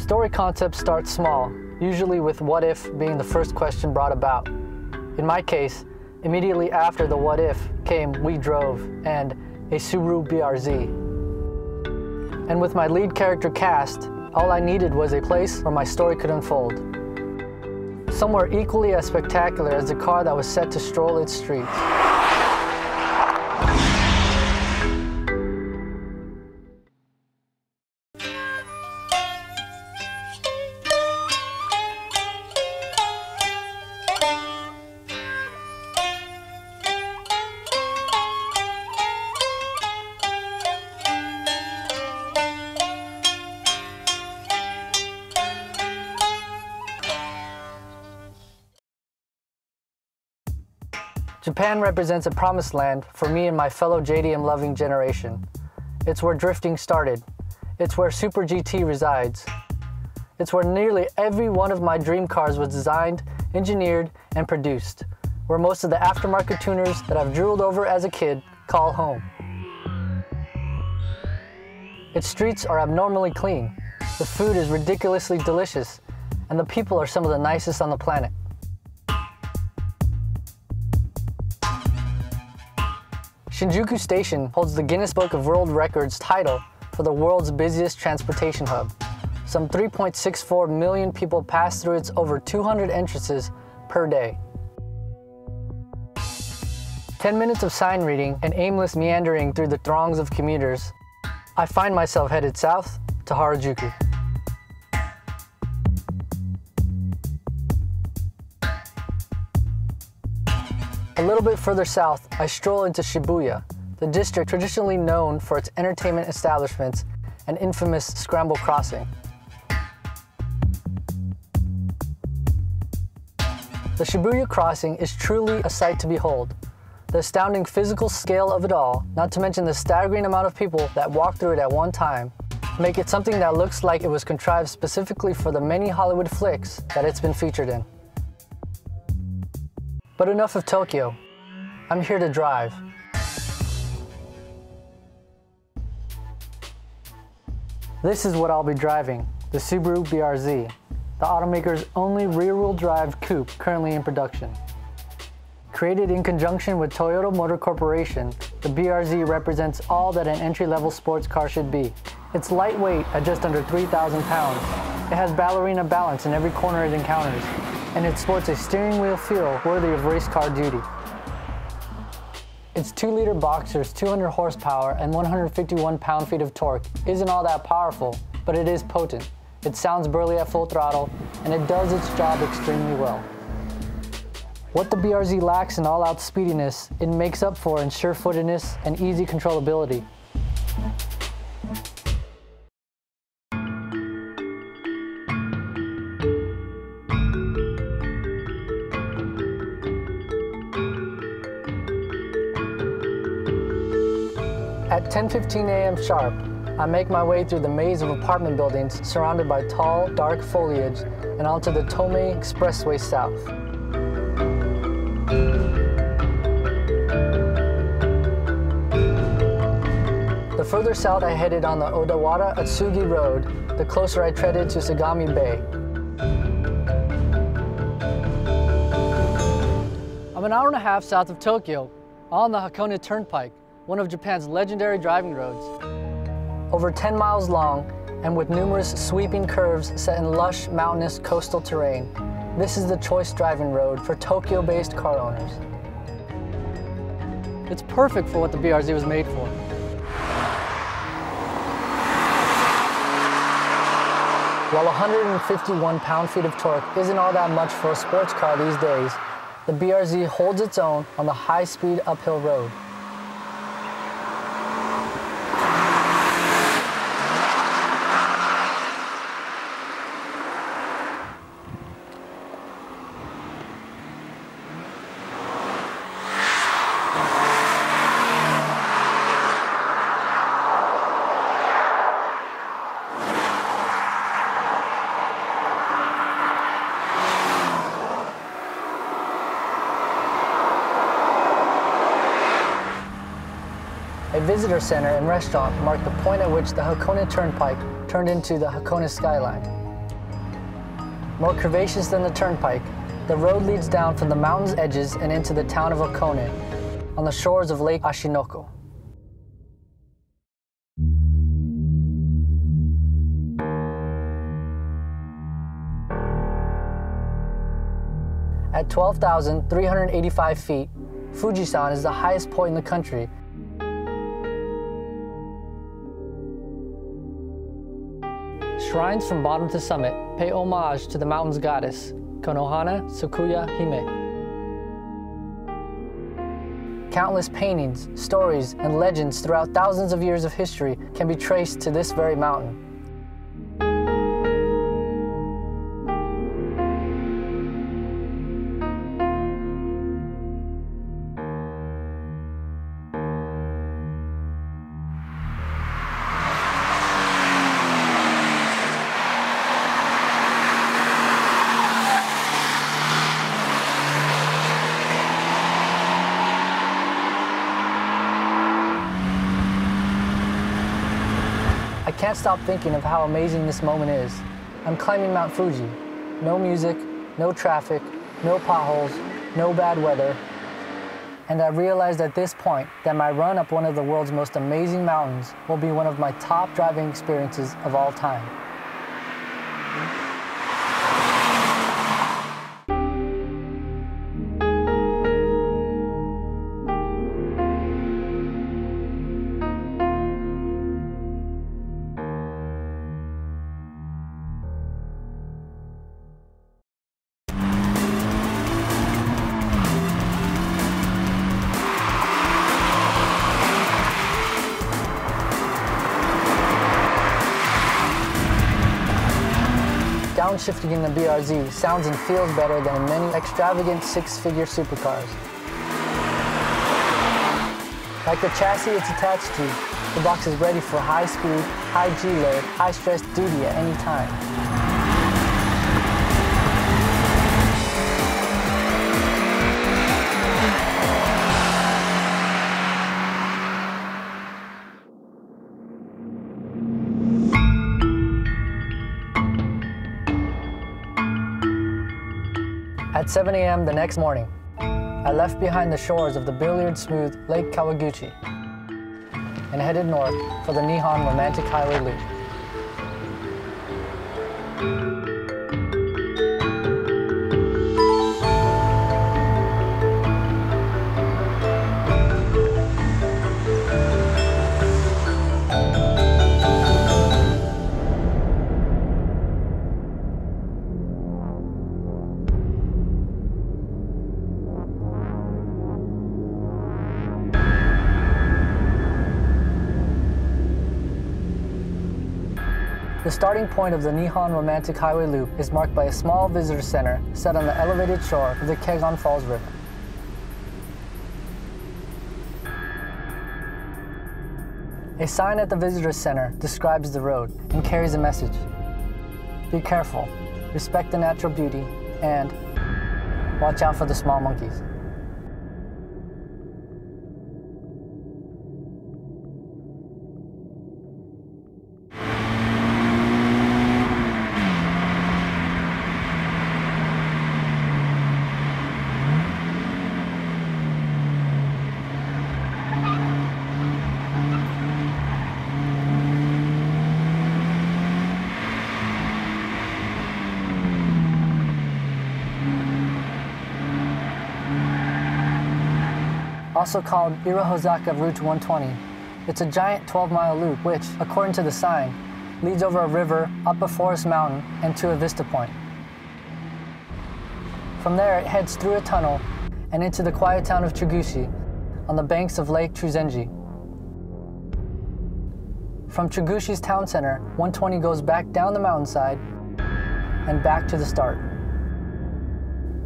Story concepts start small, usually with what if being the first question brought about. In my case, immediately after the what if came We Drove and a Subaru BRZ. And with my lead character cast, all I needed was a place where my story could unfold. Somewhere equally as spectacular as the car that was set to stroll its streets. Japan represents a promised land for me and my fellow JDM-loving generation. It's where drifting started. It's where Super GT resides. It's where nearly every one of my dream cars was designed, engineered, and produced. Where most of the aftermarket tuners that I've drooled over as a kid call home. Its streets are abnormally clean, the food is ridiculously delicious, and the people are some of the nicest on the planet. Shinjuku Station holds the Guinness Book of World Records title for the world's busiest transportation hub. Some 3.64 million people pass through its over 200 entrances per day. 10 minutes of sign reading and aimless meandering through the throngs of commuters, I find myself headed south to Harajuku. A little bit further south, I stroll into Shibuya, the district traditionally known for its entertainment establishments and infamous scramble crossing. The Shibuya crossing is truly a sight to behold. The astounding physical scale of it all, not to mention the staggering amount of people that walk through it at one time, make it something that looks like it was contrived specifically for the many Hollywood flicks that it's been featured in. But enough of Tokyo. I'm here to drive. This is what I'll be driving, the Subaru BRZ, the automaker's only rear-wheel drive coupe currently in production. Created in conjunction with Toyota Motor Corporation, the BRZ represents all that an entry-level sports car should be. It's lightweight at just under 3,000 pounds. It has ballerina balance in every corner it encounters, and it sports a steering wheel feel worthy of race car duty. Its 2-liter Boxer's 200 horsepower and 151 pound-feet of torque isn't all that powerful, but it is potent. It sounds burly at full throttle, and it does its job extremely well. What the BRZ lacks in all-out speediness, it makes up for in sure-footedness and easy controllability. At 10:15 a.m. sharp, I make my way through the maze of apartment buildings surrounded by tall, dark foliage and onto the Tomei Expressway south. The further south I headed on the Odawara-Atsugi Road, the closer I treaded to Sagami Bay. I'm an hour and a half south of Tokyo, on the Hakone Turnpike, one of Japan's legendary driving roads. Over 10 miles long and with numerous sweeping curves set in lush, mountainous coastal terrain, this is the choice driving road for Tokyo-based car owners. It's perfect for what the BRZ was made for. While 151 pound-feet of torque isn't all that much for a sports car these days, the BRZ holds its own on the high-speed uphill road. A visitor center and restaurant marked the point at which the Hakone Turnpike turned into the Hakone skyline. More curvaceous than the turnpike, the road leads down from the mountain's edges and into the town of Okone, on the shores of Lake Ashington. At 12,385 feet, Fujisan is the highest point in the country. Shrines from bottom to summit pay homage to the mountain's goddess, Konohana Tsukuya Hime. Countless paintings, stories, and legends throughout thousands of years of history can be traced to this very mountain. I can't stop thinking of how amazing this moment is. I'm climbing Mount Fuji. No music, no traffic, no potholes, no bad weather. And I realized at this point that my run up one of the world's most amazing mountains will be one of my top driving experiences of all time. Downshifting in the BRZ sounds and feels better than in many extravagant six-figure supercars. Like the chassis it's attached to, the box is ready for high speed, high G-load, high-stress duty at any time. At 7 a.m. the next morning, I left behind the shores of the billiard-smooth Lake Kawaguchi and headed north for the Nihon Romantic Highway Loop. The starting point of the Nihon Romantic Highway Loop is marked by a small visitor center set on the elevated shore of the Kegon Falls River. A sign at the visitor center describes the road and carries a message. Be careful, respect the natural beauty, and watch out for the small monkeys. Also called Irahozaka Route 120. It's a giant 12-mile loop which, according to the sign, leads over a river, up a forest mountain, and to a vista point. From there, it heads through a tunnel and into the quiet town of Chugushi on the banks of Lake Chuzenji. From Chugushi's town center, 120 goes back down the mountainside and back to the start.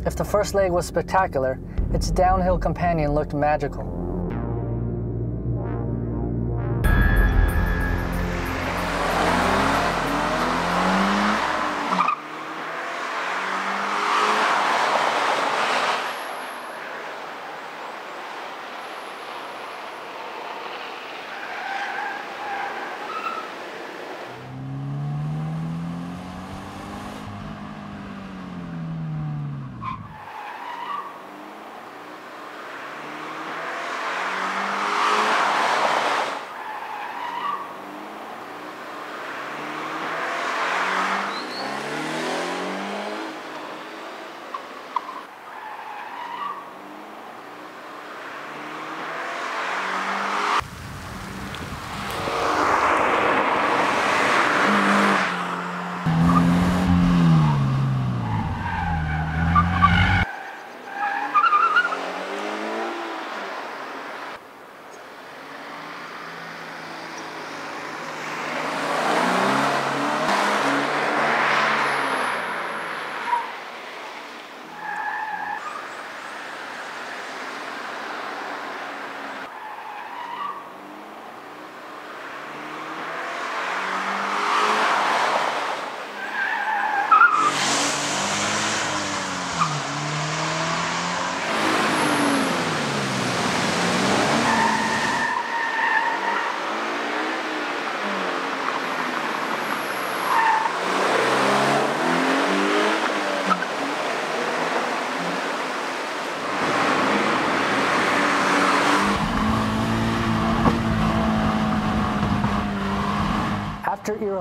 If the first leg was spectacular, its downhill companion looked magical.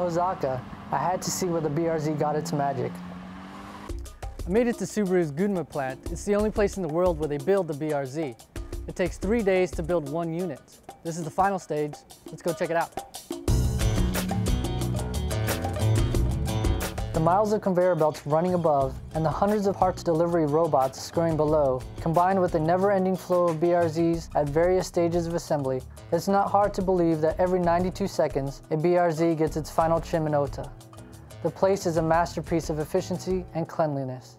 Osaka, I had to see where the BRZ got its magic. I made it to Subaru's Gunma plant. It's the only place in the world where they build the BRZ. It takes 3 days to build 1 unit. This is the final stage. Let's go check it out. The miles of conveyor belts running above and the hundreds of parts delivery robots scurrying below, combined with the never-ending flow of BRZs at various stages of assembly, it's not hard to believe that every 92 seconds, a BRZ gets its final trim and OTA. The place is a masterpiece of efficiency and cleanliness.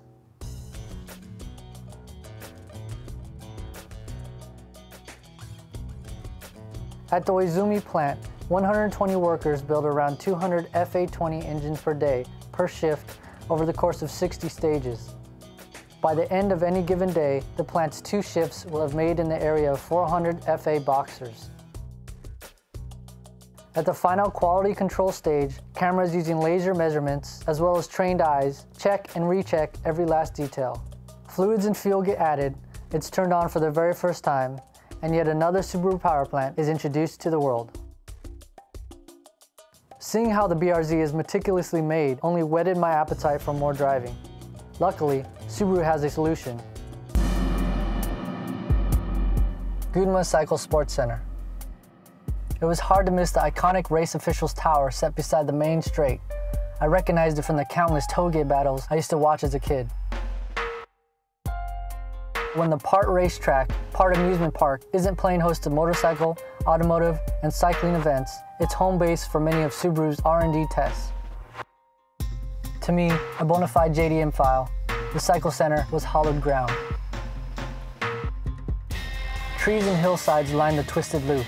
At the Oizumi plant, 120 workers build around 200 FA20 engines per day, per shift, over the course of 60 stages. By the end of any given day, the plant's 2 shifts will have made in the area of 400 FA boxers. At the final quality control stage, cameras using laser measurements, as well as trained eyes, check and recheck every last detail. Fluids and fuel get added, it's turned on for the very first time, and yet another Subaru power plant is introduced to the world. Seeing how the BRZ is meticulously made only whetted my appetite for more driving. Luckily, Subaru has a solution. Gunma Cycle Sports Center. It was hard to miss the iconic race officials tower set beside the main straight. I recognized it from the countless tollgate battles I used to watch as a kid. When the part racetrack, part amusement park isn't playing host to motorcycle, automotive, and cycling events, it's home base for many of Subaru's R&D tests. To me, a bona fide JDM file, the Cycle Center was hallowed ground. Trees and hillsides lined the twisted loop.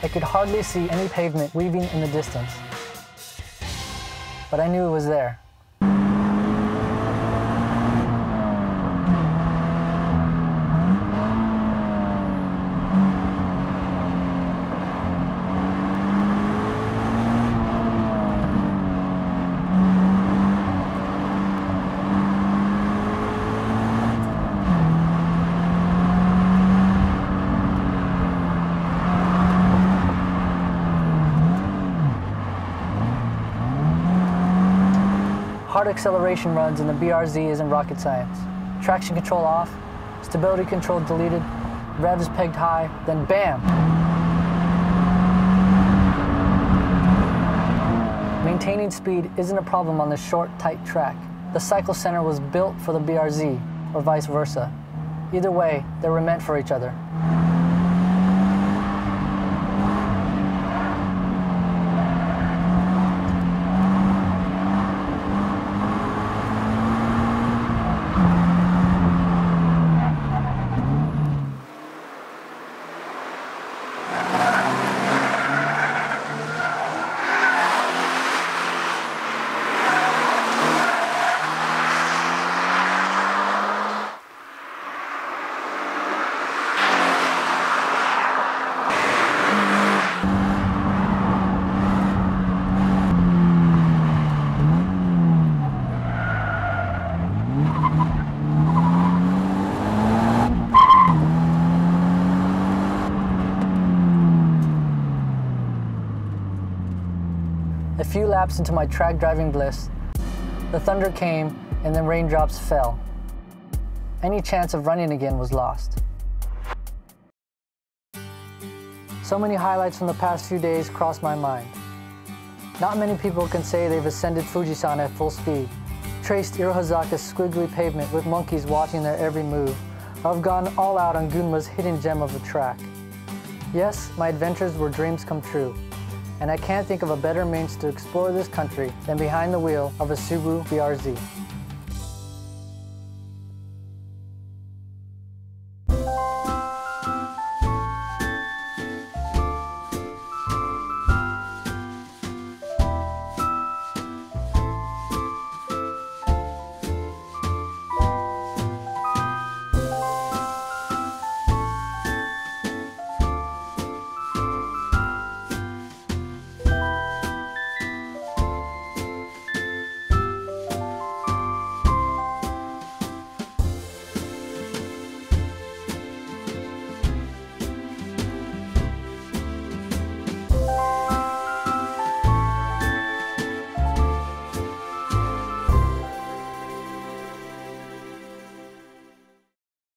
I could hardly see any pavement weaving in the distance, but I knew it was there. Hard acceleration runs in the BRZ isn't rocket science. Traction control off, stability control deleted, revs pegged high, then BAM! Maintaining speed isn't a problem on this short, tight track. The Cycle Center was built for the BRZ, or vice versa. Either way, they were meant for each other. A few laps into my track driving bliss, the thunder came and then raindrops fell. Any chance of running again was lost. So many highlights from the past few days crossed my mind. Not many people can say they've ascended Fujisan at full speed, traced Irohazaka's squiggly pavement with monkeys watching their every move, or have gone all out on Gunma's hidden gem of a track. Yes, my adventures were dreams come true, and I can't think of a better means to explore this country than behind the wheel of a Subaru BRZ.